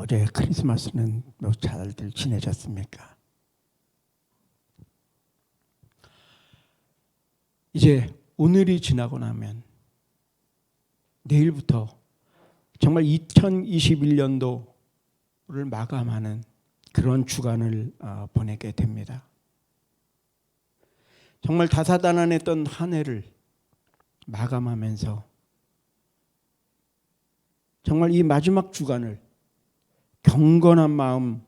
어제 크리스마스는 잘들 지내셨습니까? 이제 오늘이 지나고 나면 내일부터 정말 2021년도를 마감하는 그런 주간을 보내게 됩니다. 정말 다사다난했던 한 해를 마감하면서 정말 이 마지막 주간을 경건한 마음,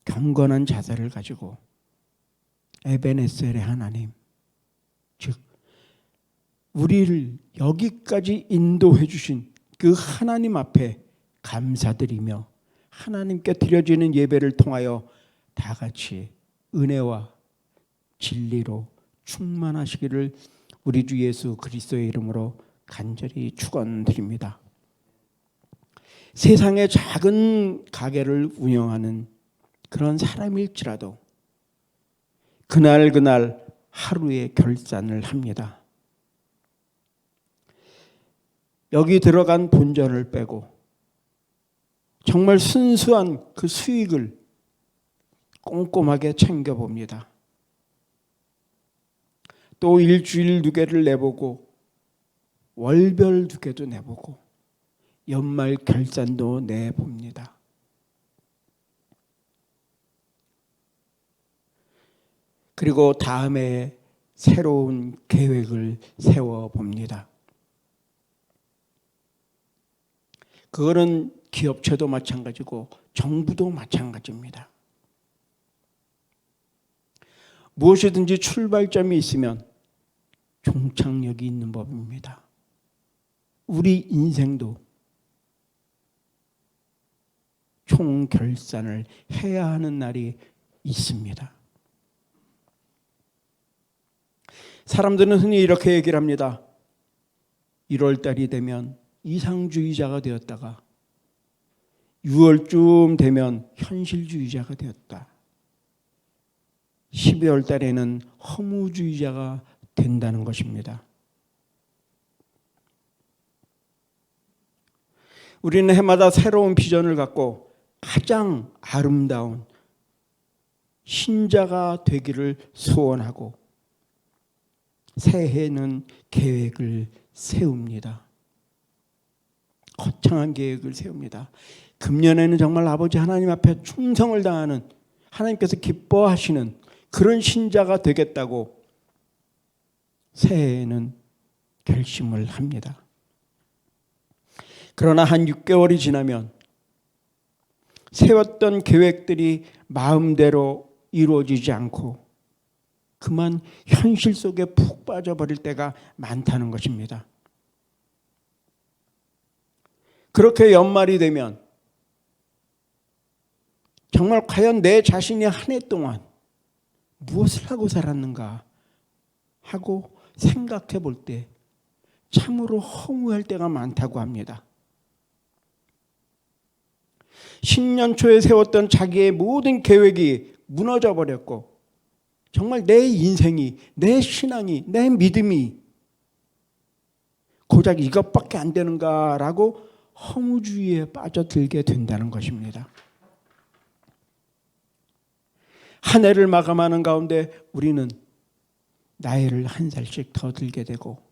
경건한 자세를 가지고 에베네셀의 하나님, 즉 우리를 여기까지 인도해 주신 그 하나님 앞에 감사드리며 하나님께 드려지는 예배를 통하여 다 같이 은혜와 진리로 충만하시기를 우리 주 예수 그리스도의 이름으로 간절히 축원드립니다. 세상의 작은 가게를 운영하는 그런 사람일지라도 그날 하루의 결산을 합니다. 여기 들어간 본전을 빼고 정말 순수한 그 수익을 꼼꼼하게 챙겨봅니다. 또 일주일 누계를 내보고 월별 누계도 내보고 연말 결산도 내봅니다. 그리고 다음에 새로운 계획을 세워봅니다. 그거는 기업체도 마찬가지고 정부도 마찬가지입니다. 무엇이든지 출발점이 있으면 종착역이 있는 법입니다. 우리 인생도 총결산을 해야 하는 날이 있습니다. 사람들은 흔히 이렇게 얘기를 합니다. 1월달이 되면 이상주의자가 되었다가 6월쯤 되면 현실주의자가 되었다. 12월 달에는 허무주의자가 된다는 것입니다. 우리는 해마다 새로운 비전을 갖고 가장 아름다운 신자가 되기를 소원하고 새해에는 계획을 세웁니다. 거창한 계획을 세웁니다. 금년에는 정말 아버지 하나님 앞에 충성을 다하는 하나님께서 기뻐하시는 그런 신자가 되겠다고 새해에는 결심을 합니다. 그러나 한 6개월이 지나면 세웠던 계획들이 마음대로 이루어지지 않고 그만 현실 속에 푹 빠져버릴 때가 많다는 것입니다. 그렇게 연말이 되면 정말 과연 내 자신이 한 해 동안 무엇을 하고 살았는가 하고 생각해 볼 때 참으로 허무할 때가 많다고 합니다. 신년 초에 세웠던 자기의 모든 계획이 무너져 버렸고 정말 내 인생이, 내 신앙이, 내 믿음이 고작 이것밖에 안 되는가라고 허무주의에 빠져들게 된다는 것입니다. 한 해를 마감하는 가운데 우리는 나이를 한 살씩 더 들게 되고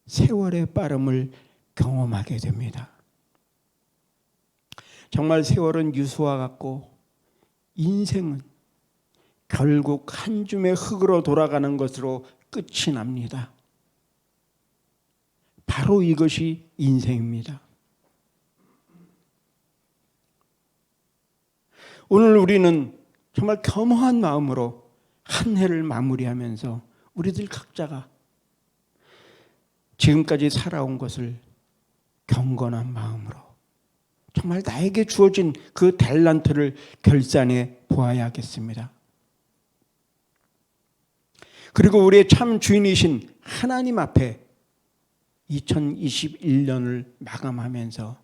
세월의 빠름을 경험하게 됩니다. 정말 세월은 유수와 같고 인생은 결국 한 줌의 흙으로 돌아가는 것으로 끝이 납니다. 바로 이것이 인생입니다. 오늘 우리는 정말 겸허한 마음으로 한 해를 마무리하면서 우리들 각자가 지금까지 살아온 것을 경건한 마음으로 정말 나에게 주어진 그 탤런트를 결산해 보아야겠습니다. 그리고 우리의 참 주인이신 하나님 앞에 2021년을 마감하면서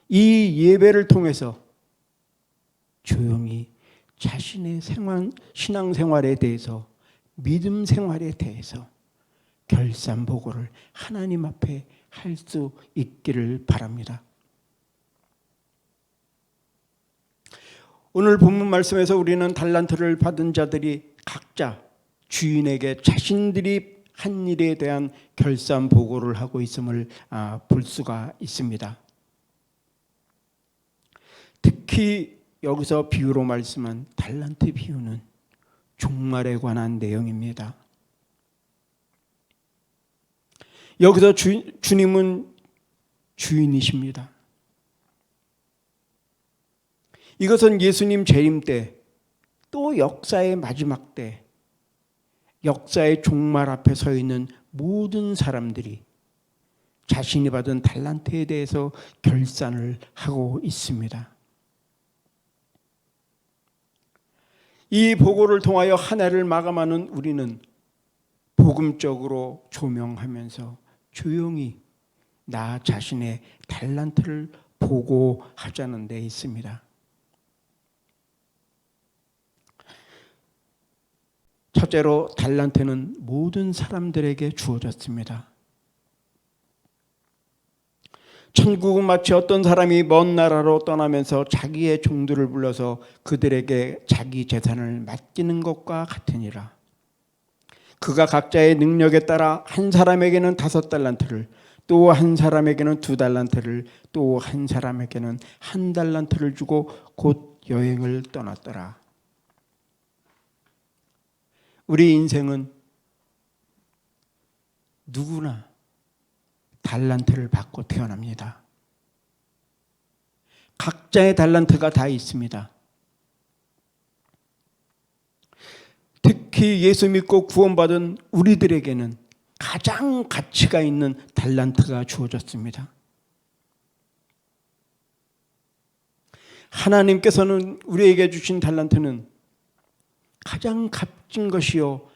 이 예배를 통해서 조용히 자신의 신앙생활에 대해서 믿음 생활에 대해서 결산보고를 하나님 앞에 할 수 있기를 바랍니다. 오늘 본문 말씀에서 우리는 달란트를 받은 자들이 각자 주인에게 자신들이 한 일에 대한 결산 보고를 하고 있음을 볼 수가 있습니다. 특히 여기서 비유로 말씀한 달란트 비유는 종말에 관한 내용입니다. 여기서 주님은 주인이십니다. 이것은 예수님 재림 때, 또 역사의 마지막 때, 역사의 종말 앞에 서 있는 모든 사람들이 자신이 받은 달란트에 대해서 결산을 하고 있습니다. 이 보고를 통하여 한 해를 마감하는 우리는 복음적으로 조명하면서 조용히 나 자신의 달란트를 보고하자는 데 있습니다. 첫째로 달란트는 모든 사람들에게 주어졌습니다. 천국은 마치 어떤 사람이 먼 나라로 떠나면서 자기의 종들을 불러서 그들에게 자기 재산을 맡기는 것과 같으니라. 그가 각자의 능력에 따라 한 사람에게는 5달란트를, 또 한 사람에게는 2달란트를, 또 한 사람에게는 1달란트를 주고 곧 여행을 떠났더라. 우리 인생은 누구나 달란트를 받고 태어납니다. 각자의 달란트가 다 있습니다. 특히 예수 믿고 구원받은 우리들에게는 가장 가치가 있는 달란트가 주어졌습니다. 하나님께서는 우리에게 주신 달란트는 가장 값진 것이요,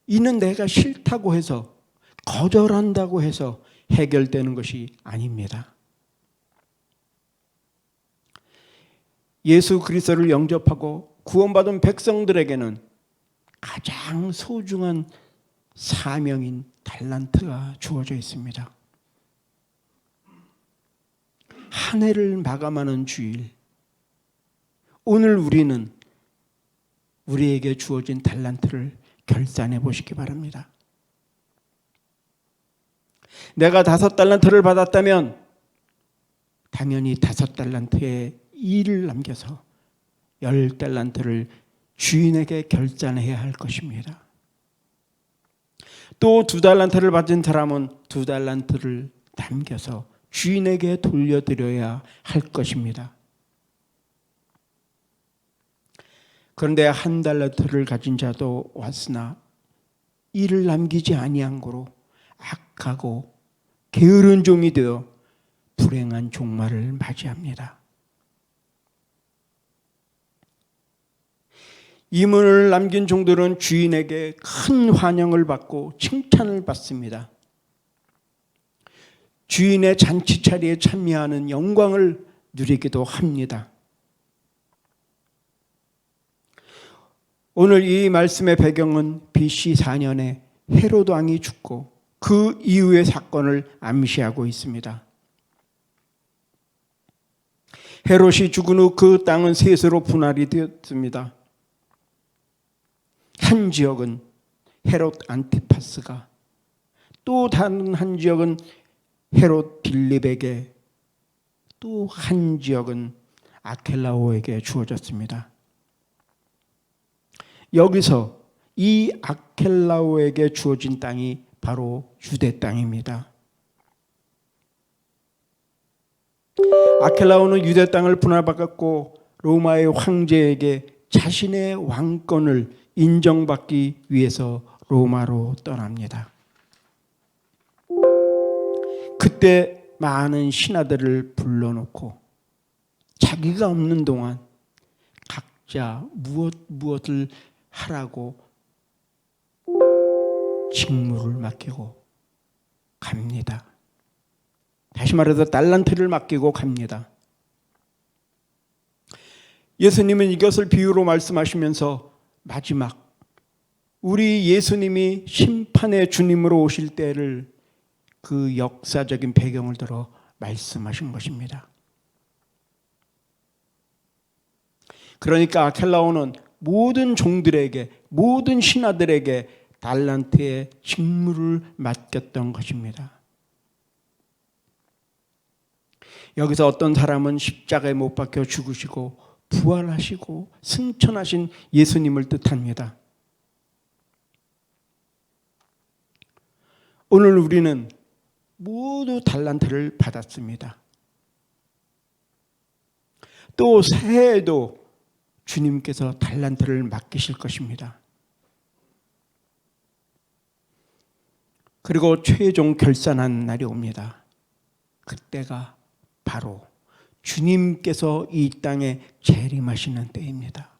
이는 내가 싫다고 해서, 거절한다고 해서 해결되는 것이 아닙니다. 예수 그리스도를 영접하고 구원받은 백성들에게는 가장 소중한 사명인 달란트가 주어져 있습니다. 한 해를 마감하는 주일, 오늘 우리는 우리에게 주어진 달란트를 결산해 보시기 바랍니다. 내가 5달란트를 받았다면 당연히 5달란트의 일을 남겨서 10달란트를 주인에게 결산해야 할 것입니다. 또 2달란트를 받은 사람은 2달란트를 남겨서 주인에게 돌려드려야 할 것입니다. 그런데 1달란트를 가진 자도 왔으나 이를 남기지 아니한 고로 악하고 게으른 종이 되어 불행한 종말을 맞이합니다. 이문을 남긴 종들은 주인에게 큰 환영을 받고 칭찬을 받습니다. 주인의 잔치차례에 참여하는 영광을 누리기도 합니다. 오늘 이 말씀의 배경은 BC 4년에 헤로드 왕이 죽고 그 이후의 사건을 암시하고 있습니다. 헤롯이 죽은 후 그 땅은 셋으로 분할이 되었습니다. 한 지역은 헤롯 안티파스가, 또 다른 한 지역은 헤롯 빌립에게, 또 한 지역은 아켈라오에게 주어졌습니다. 여기서 이 아켈라오에게 주어진 땅이 바로 유대 땅입니다. 아켈라오는 유대 땅을 분할받았고 로마의 황제에게 자신의 왕권을 인정받기 위해서 로마로 떠납니다. 그때 많은 신하들을 불러놓고 자기가 없는 동안 각자 무엇을 하라고 직무를 맡기고 갑니다. 다시 말해서 달란트를 맡기고 갑니다. 예수님은 이것을 비유로 말씀하시면서 마지막 우리 예수님이 심판의 주님으로 오실 때를 그 역사적인 배경을 들어 말씀하신 것입니다. 그러니까 아켈라오는 모든 종들에게, 모든 신하들에게 달란트의 직무를 맡겼던 것입니다. 여기서 어떤 사람은 십자가에 못 박혀 죽으시고 부활하시고 승천하신 예수님을 뜻합니다. 오늘 우리는 모두 달란트를 받았습니다. 또 새해에도 주님께서 달란트를 맡기실 것입니다. 그리고 최종 결산하는 날이 옵니다. 그때가 바로 주님께서 이 땅에 재림하시는 때입니다.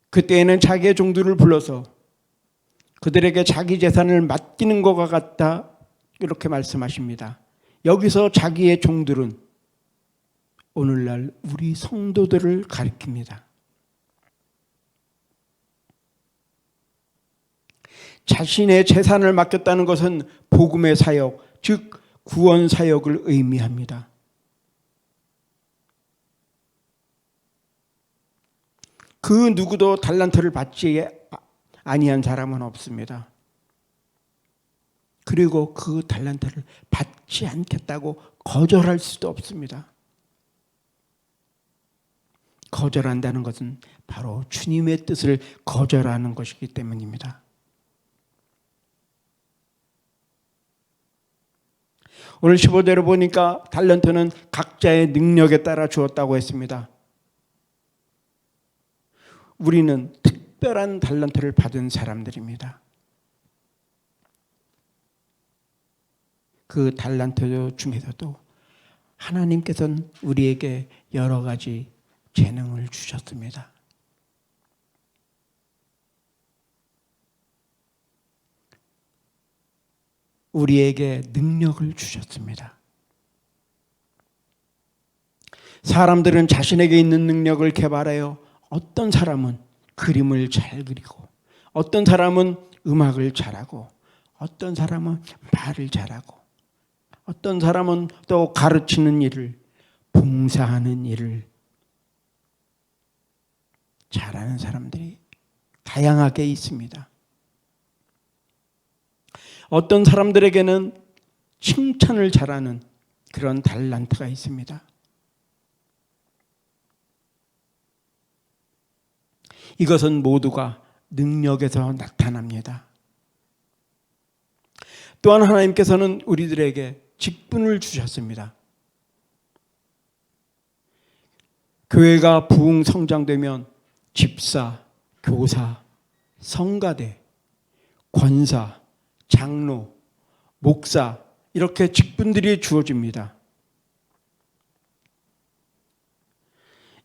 그때에는 자기의 종들을 불러서 그들에게 자기 재산을 맡기는 것과 같다, 이렇게 말씀하십니다. 여기서 자기의 종들은 오늘날 우리 성도들을 가리킵니다. 자신의 재산을 맡겼다는 것은 복음의 사역, 즉 구원 사역을 의미합니다. 그 누구도 달란트를 받지 아니한 사람은 없습니다. 그리고 그 달란트를 받지 않겠다고 거절할 수도 없습니다. 거절한다는 것은 바로 주님의 뜻을 거절하는 것이기 때문입니다. 오늘 15절에 보니까 달란트는 각자의 능력에 따라 주었다고 했습니다. 우리는 특별한 달란트를 받은 사람들입니다. 그 달란트 중에서도 하나님께서는 우리에게 여러 가지 재능을 주셨습니다. 우리에게 능력을 주셨습니다. 사람들은 자신에게 있는 능력을 개발하여 어떤 사람은 그림을 잘 그리고, 어떤 사람은 음악을 잘하고, 어떤 사람은 말을 잘하고, 어떤 사람은 또 가르치는 일을, 봉사하는 일을 잘하는 사람들이 다양하게 있습니다. 어떤 사람들에게는 칭찬을 잘하는 그런 달란트가 있습니다. 이것은 모두가 능력에서 나타납니다. 또한 하나님께서는 우리들에게 직분을 주셨습니다. 교회가 부흥 성장되면 집사, 교사, 성가대, 권사, 장로, 목사, 이렇게 직분들이 주어집니다.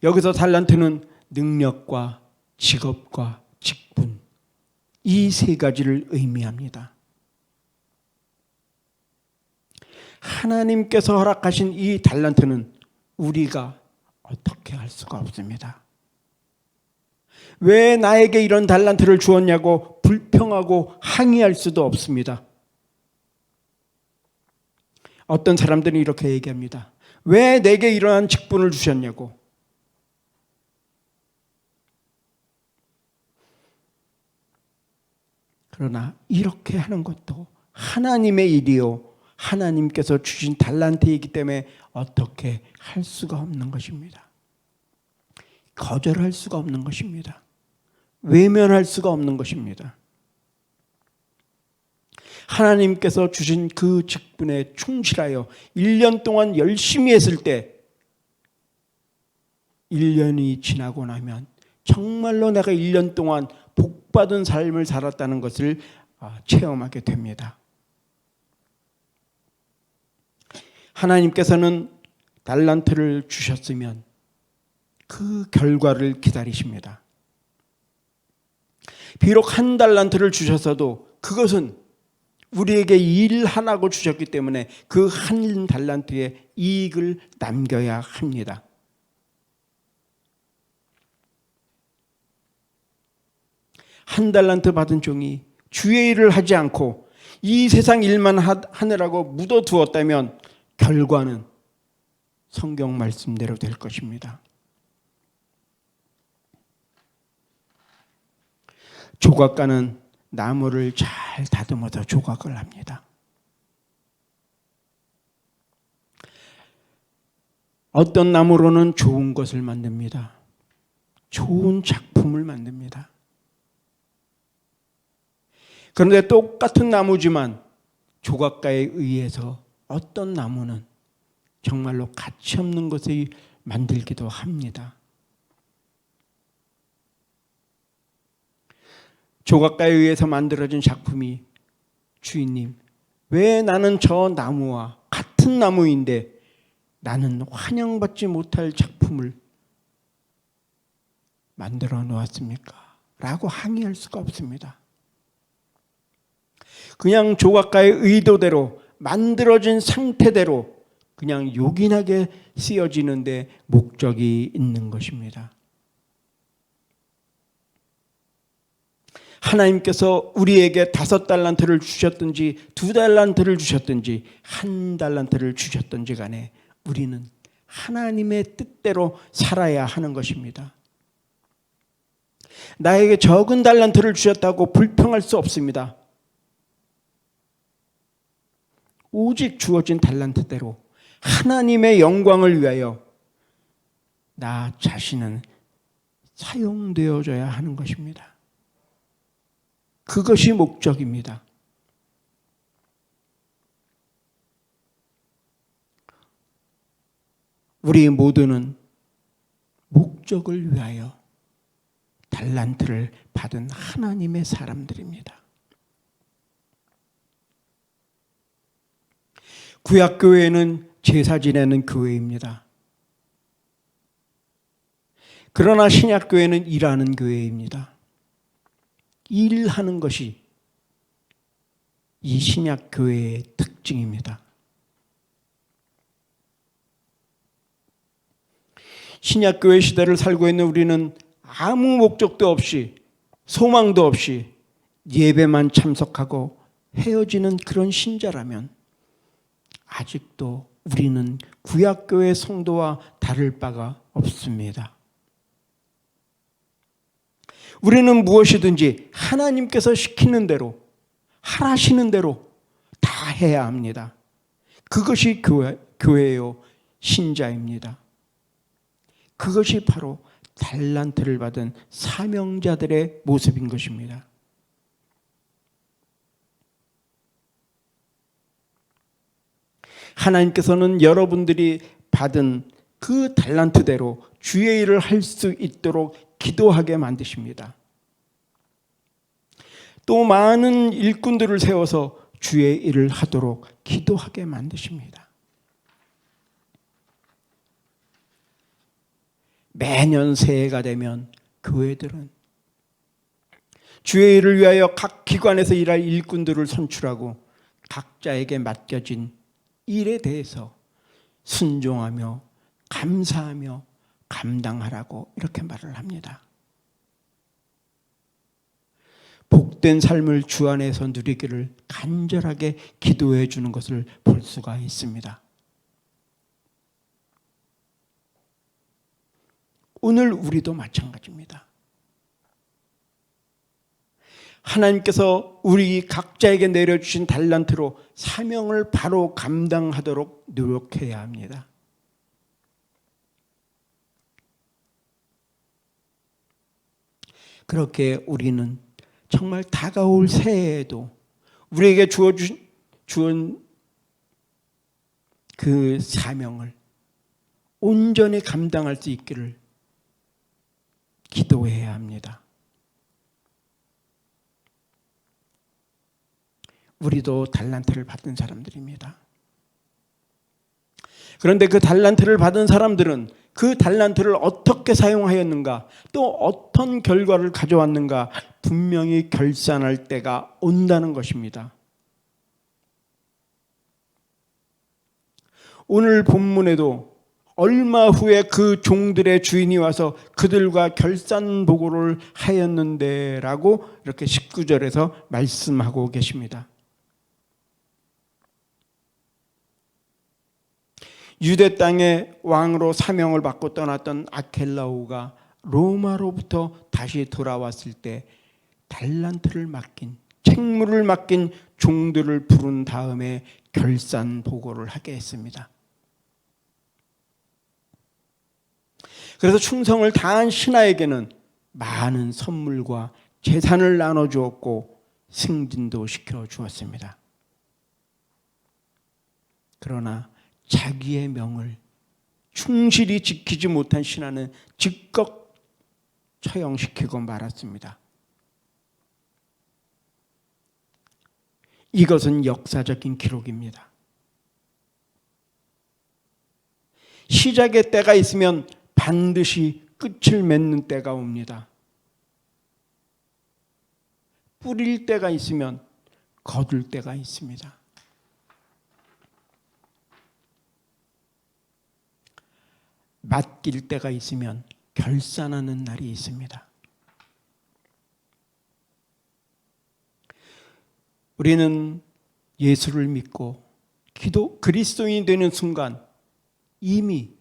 여기서 달란트는 능력과 직업과 직분, 이 세 가지를 의미합니다. 하나님께서 허락하신 이 달란트는 우리가 어떻게 할 수가 없습니다. 왜 나에게 이런 달란트를 주었냐고 불평하고 항의할 수도 없습니다. 어떤 사람들은 이렇게 얘기합니다. 왜 내게 이러한 직분을 주셨냐고. 그러나 이렇게 하는 것도 하나님의 일이요, 하나님께서 주신 달란트이기 때문에 어떻게 할 수가 없는 것입니다. 거절할 수가 없는 것입니다. 외면할 수가 없는 것입니다. 하나님께서 주신 그 직분에 충실하여 1년 동안 열심히 했을 때 1년이 지나고 나면 정말로 내가 1년 동안 복받은 삶을 살았다는 것을 체험하게 됩니다. 하나님께서는 달란트를 주셨으면 그 결과를 기다리십니다. 비록 한 달란트를 주셨어도 그것은 우리에게 일 하나고 주셨기 때문에 그 한 달란트의 이익을 남겨야 합니다. 한 달란트 받은 종이 주의 일을 하지 않고 이 세상 일만 하느라고 묻어두었다면 결과는 성경 말씀대로 될 것입니다. 조각가는 나무를 잘 다듬어서 조각을 합니다. 어떤 나무로는 좋은 것을 만듭니다. 좋은 작품을 만듭니다. 그런데 똑같은 나무지만 조각가에 의해서 어떤 나무는 정말로 가치 없는 것을 만들기도 합니다. 조각가에 의해서 만들어진 작품이 주인님, 왜 나는 저 나무와 같은 나무인데 나는 환영받지 못할 작품을 만들어 놓았습니까? 라고 항의할 수가 없습니다. 그냥 조각가의 의도대로 만들어진 상태대로 그냥 요긴하게 쓰여지는데 목적이 있는 것입니다. 하나님께서 우리에게 5달란트를 주셨든지 2달란트를 주셨든지 1달란트를 주셨든지 간에 우리는 하나님의 뜻대로 살아야 하는 것입니다. 나에게 적은 달란트를 주셨다고 불평할 수 없습니다. 오직 주어진 달란트대로 하나님의 영광을 위하여 나 자신은 사용되어져야 하는 것입니다. 그것이 목적입니다. 우리 모두는 목적을 위하여 달란트를 받은 하나님의 사람들입니다. 구약교회는 제사 지내는 교회입니다. 그러나 신약교회는 일하는 교회입니다. 일하는 것이 이 신약교회의 특징입니다. 신약교회 시대를 살고 있는 우리는 아무 목적도 없이 소망도 없이 예배만 참석하고 헤어지는 그런 신자라면 아직도 우리는 구약교회 성도와 다를 바가 없습니다. 우리는 무엇이든지 하나님께서 시키는 대로 하라시는 대로 다 해야 합니다. 그것이 교회요 신자입니다. 그것이 바로 달란트를 받은 사명자들의 모습인 것입니다. 하나님께서는 여러분들이 받은 그 달란트대로 주의 일을 할 수 있도록 기도하게 만드십니다. 또 많은 일꾼들을 세워서 주의 일을 하도록 기도하게 만드십니다. 매년 새해가 되면 교회들은 주의 일을 위하여 각 기관에서 일할 일꾼들을 선출하고 각자에게 맡겨진 일에 대해서 순종하며 감사하며 감당하라고 이렇게 말을 합니다. 복된 삶을 주 안에서 누리기를 간절하게 기도해 주는 것을 볼 수가 있습니다. 오늘 우리도 마찬가지입니다. 하나님께서 우리 각자에게 내려주신 달란트로 사명을 바로 감당하도록 노력해야 합니다. 그렇게 우리는 정말 다가올 새해에도 우리에게 주은 그 사명을 온전히 감당할 수 있기를 기도해야 합니다. 우리도 달란트를 받은 사람들입니다. 그런데 그 달란트를 받은 사람들은 그 달란트를 어떻게 사용하였는가, 또 어떤 결과를 가져왔는가 분명히 결산할 때가 온다는 것입니다. 오늘 본문에도 얼마 후에 그 종들의 주인이 와서 그들과 결산 보고를 하였는데 라고 이렇게 19절에서 말씀하고 계십니다. 유대 땅의 왕으로 사명을 받고 떠났던 아켈라오가 로마로부터 다시 돌아왔을 때 달란트를 맡긴, 책무를 맡긴 종들을 부른 다음에 결산 보고를 하게 했습니다. 그래서 충성을 다한 신하에게는 많은 선물과 재산을 나눠주었고 승진도 시켜주었습니다. 그러나 자기의 명을 충실히 지키지 못한 신하는 즉각 처형시키고 말았습니다. 이것은 역사적인 기록입니다. 시작의 때가 있으면 반드시 끝을 맺는 때가 옵니다. 뿌릴 때가 있으면 거둘 때가 있습니다. 맡길 때가 있으면 결산하는 날이 있습니다. 우리는 예수를 믿고 그리스도인이 되는 순간 이미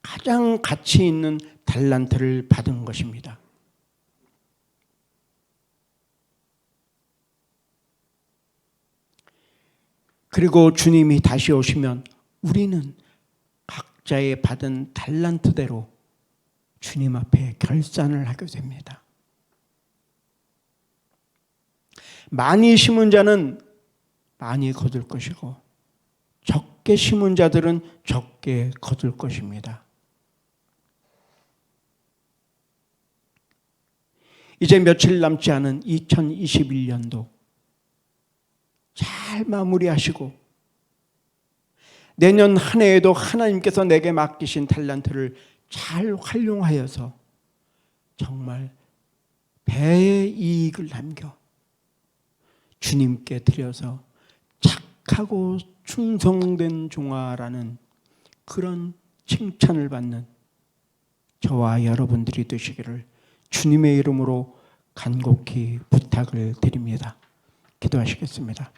가장 가치 있는 달란트를 받은 것입니다. 그리고 주님이 다시 오시면 우리는 각자의 받은 달란트대로 주님 앞에 결산을 하게 됩니다. 많이 심은 자는 많이 거둘 것이고 적게 심은 자들은 적게 거둘 것입니다. 이제 며칠 남지 않은 2021년도 잘 마무리하시고 내년 한 해에도 하나님께서 내게 맡기신 달란트를 잘 활용하여서 정말 배의 이익을 남겨 주님께 드려서 착하고 충성된 종아라는 그런 칭찬을 받는 저와 여러분들이 되시기를 주님의 이름으로 간곡히 부탁을 드립니다. 기도하시겠습니다.